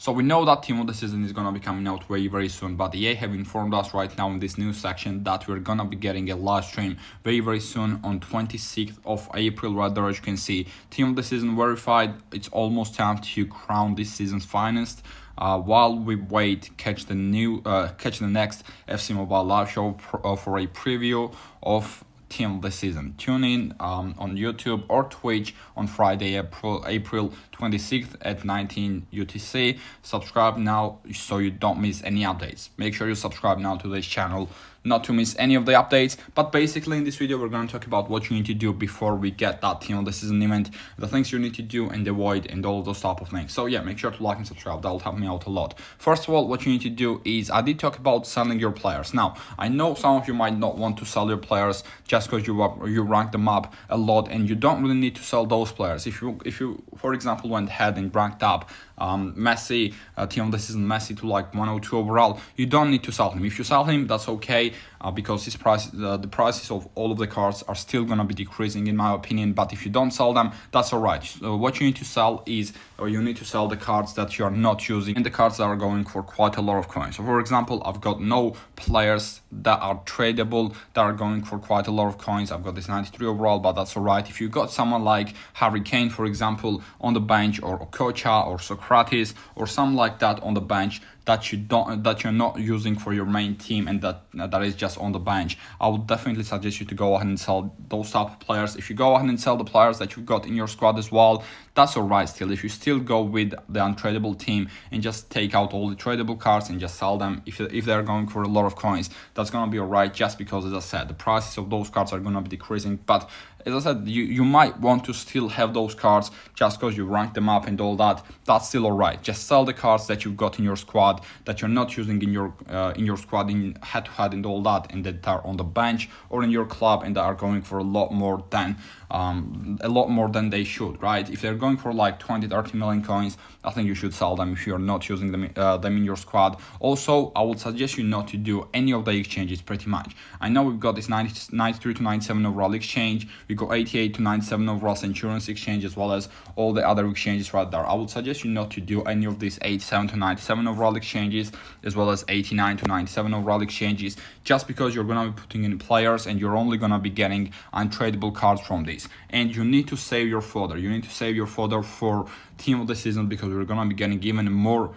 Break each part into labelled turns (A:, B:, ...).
A: So we know that Team of the Season is gonna be coming out very soon, but EA have informed us right now in this news section that we're gonna be getting a live stream very soon on 26th of April. Right there, as you can see, Team of the Season verified. It's almost time to crown this season's finest. While we wait, catch the next FC Mobile live show for a preview of Team of the Season. Tune in on YouTube or Twitch on Friday, April 26th at 19 UTC. Subscribe now so you don't miss any updates. Make sure you subscribe now to this channel not to miss any of the updates. But basically in this video we're going to talk about what you need to do before we get that Team of the Season event, the things you need to do and avoid, and all of those type of things. So yeah, make sure to like and subscribe. That'll help me out a lot. First of all, what you need to do is, I did talk about selling your players. Now I know some of you might not want to sell your players just because you rank them up a lot, and you don't really need to sell those players. If you for example went ahead and ranked up Messi, Team of the Season Messi to like 102 overall, you don't need to sell him. If you sell him, that's okay, because his price, the prices of all of the cards are still gonna be decreasing in my opinion. But if you don't sell them, that's alright. So what you need to sell is, or you need to sell the cards that you are not using, and the cards that are going for quite a lot of coins. So for example, I've got no players that are tradable that are going for quite a lot of coins. I've got this 93 overall, but that's alright. If you got someone like Harry Kane, for example, on the bench, or Okocha or Socrates or something like that on the bench that you're not using for your main team, and that is just on the bench, I would definitely suggest you to go ahead and sell those type of players. If you go ahead and sell the players that you've got in your squad as well, that's alright still. If you still go with the untradeable team and just take out all the tradable cards and just sell them, if they're going for a lot of coins, that's gonna be alright, just because, as I said, the prices of those cards are gonna be decreasing. But as I said, you might want to still have those cards just because you rank them up and all that. That's still alright. Just sell the cards that you've got in your squad that you're not using in your squad in head-to-head and all that, and that are on the bench or in your club and that are going for a lot more than they should, right? If they're going for like 20-30 million coins, I think you should sell them if you're not using them in your squad. Also, I would suggest you not to do any of the exchanges pretty much. I know we've got this 93 to 97 overall exchange, we got 88 to 97 overall insurance exchange, as well as all the other exchanges right there. I would suggest you not to do any of these 87 to 97 overall exchanges, as well as 89 to 97 overall exchanges, just because you're going to be putting in players and you're only going to be getting untradeable cards from these. And you need to save your fodder. You need to save your fodder for Team of the Season, because we're going to be getting even more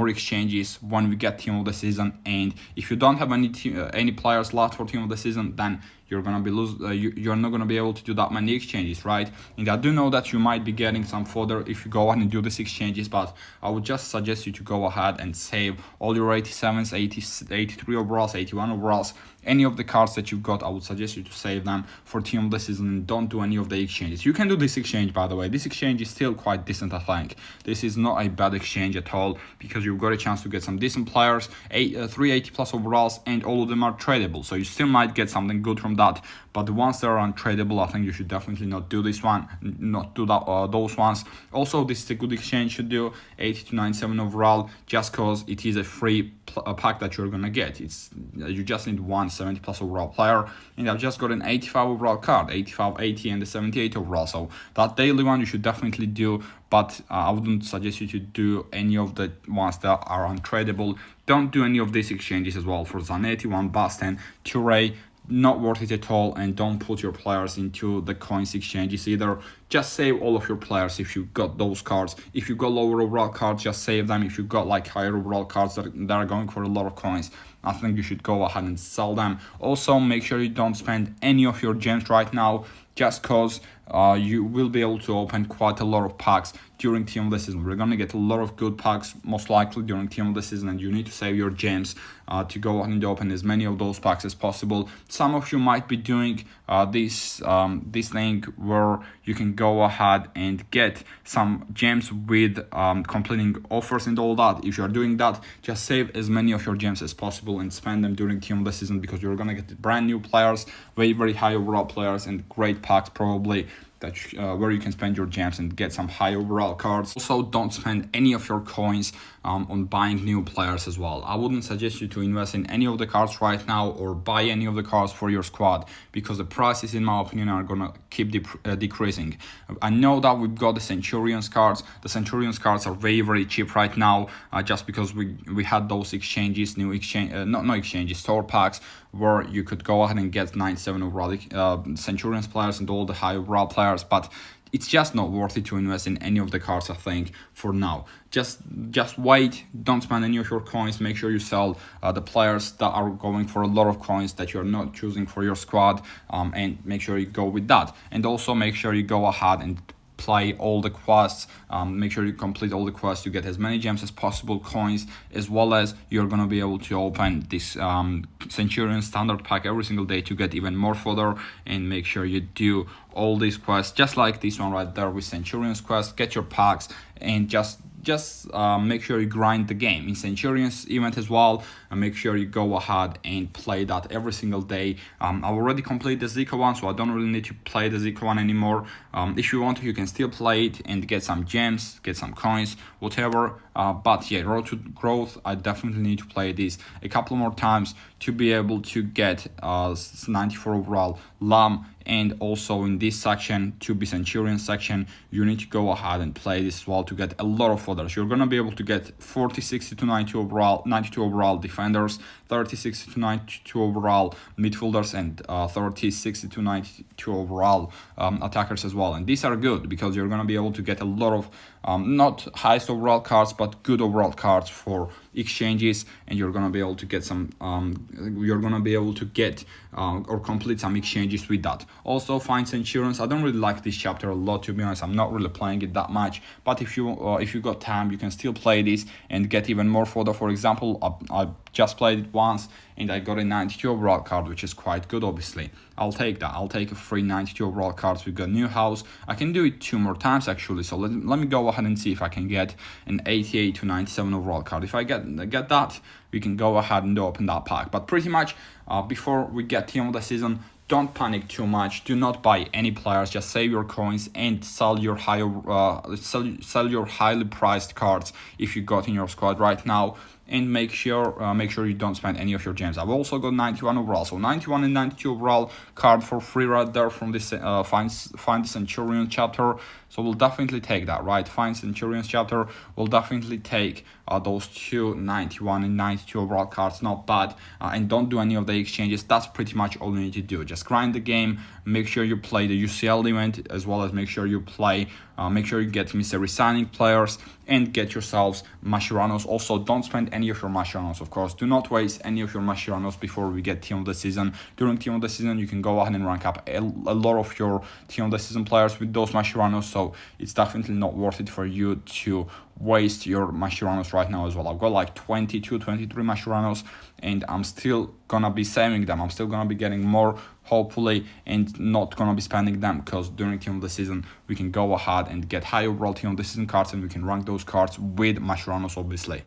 A: exchanges when we get Team of the Season. And if you don't have any players left for Team of the Season, then you're gonna be you're not gonna be able to do that many exchanges, right? And I do know that you might be getting some fodder if you go ahead and do these exchanges, but I would just suggest you to go ahead and save all your 87s, 83 overalls, 81 overalls, any of the cards that you've got. I would suggest you to save them for Team of the Season, and don't do any of the exchanges. You can do this exchange, by the way. This exchange is still quite decent, I think. This is not a bad exchange at all, because you've got a chance to get some decent players, 380 plus overalls, and all of them are tradable, so you still might get something good from that. But the ones that are untradeable, I think you should definitely not do this one, not do that those ones. Also, this is a good exchange to do, 80 to 97 overall, just because it is a free pack that you're gonna get. It's you just need one 70 plus overall player, and I've just got an 85 overall card, 85, 80, and the 78 overall. So that daily one you should definitely do, but I wouldn't suggest you to do any of the ones that are untradeable. Don't do any of these exchanges as well. For Zanetti, Van Basten, Toure, not worth it at all. And don't put your players into the coins exchanges either. Just save all of your players if you got those cards. If you got lower overall cards, just save them. If you got like higher overall cards that are going for a lot of coins, I think you should go ahead and sell them. Also, make sure you don't spend any of your gems right now, just because you will be able to open quite a lot of packs during Team of the Season. We're going to get a lot of good packs most likely during Team of the Season, and you need to save your gems to go ahead and open as many of those packs as possible. Some of you might be doing this thing where you can go ahead and get some gems with completing offers and all that. If you're doing that, just save as many of your gems as possible and spend them during Team of the Season, because you're going to get brand new players, very high overall players, and great packs probably that where you can spend your gems and get some high overall cards. Also, don't spend any of your coins on buying new players as well. I wouldn't suggest you to invest in any of the cards right now or buy any of the cards for your squad, because the prices, in my opinion, are gonna keep decreasing. I know that we've got the Centurions cards. The Centurions cards are very cheap right now, just because we had those exchanges, new exchange, not exchanges, store packs, where you could go ahead and get 97 overall Centurions players and all the high overall players, but it's just not worth it to invest in any of the cards, I think, for now. Just wait, don't spend any of your coins. Make sure you sell the players that are going for a lot of coins that you're not choosing for your squad, and make sure you go with that. And also make sure you go ahead and play all the quests. Make sure you complete all the quests to get as many gems as possible, coins, as well as you're gonna be able to open this Centurion standard pack every single day to get even more fodder. And make sure you do all these quests, just like this one right there with Centurion's quest. Get your packs and just make sure you grind the game in Centurion's event as well, and make sure you go ahead and play that every single day. I've already completed the Zika one, so I don't really need to play the Zika one anymore. If you want to, you can still play it and get some gems, get some coins, whatever. But yeah, Road to Growth, I definitely need to play this a couple more times to be able to get 94 overall Lamb. And also in this section, to be Centurion section, you need to go ahead and play this as well to get a lot of others. You're gonna be able to get 40, 60 to 92 overall defenders, 30, 60 to 92 overall midfielders, and 30, 60 to 92 overall attackers as well. And these are good because you're gonna be able to get a lot of not highest overall cards, but good overall cards for exchanges, and you're gonna be able to get some or complete some exchanges with that. Also, find Centurions. I don't really like this chapter a lot, to be honest. I'm not really playing it that much, but if you got time, you can still play this and get even more fodder. For example, I just played it once and I got a 92 overall card, which is quite good. Obviously, I'll take that. I'll take a free 92 overall cards. We got new house. I can do it 2 more times actually, so let me go ahead and see if I can get an 88 to 97 overall card. If I get that, we can go ahead and open that pack. But pretty much before we get team of the season, don't panic too much. Do not buy any players. Just save your coins and sell your sell your highly priced cards if you got in your squad right now. And make sure you don't spend any of your gems. I've also got 91 overall, so 91 and 92 overall card for free right there from this find the Centurion chapter. So we'll definitely take that, right? Find Centurions chapter. We'll definitely take those 2 91 and 92 overall cards. Not bad. And don't do any of the exchanges. That's pretty much all you need to do. Just grind the game. Make sure you play the UCL event, as well as make sure you play. Make sure you get mystery signing players and get yourselves Mascheranos. Also, don't spend any of your Mascheranos, of course. Do not waste any of your Mascheranos before we get team of the season. During team of the season, you can go ahead and rank up a lot of your team of the season players with those Mascheranos. So it's definitely not worth it for you to waste your Mascheranos right now as well. I've got like 22, 23 Mascheranos, and I'm still gonna be saving them. I'm still gonna be getting more, hopefully, and not gonna be spending them, because during team of the season we can go ahead and get high overall team of the season cards, and we can rank those cards with Mascheranos, obviously.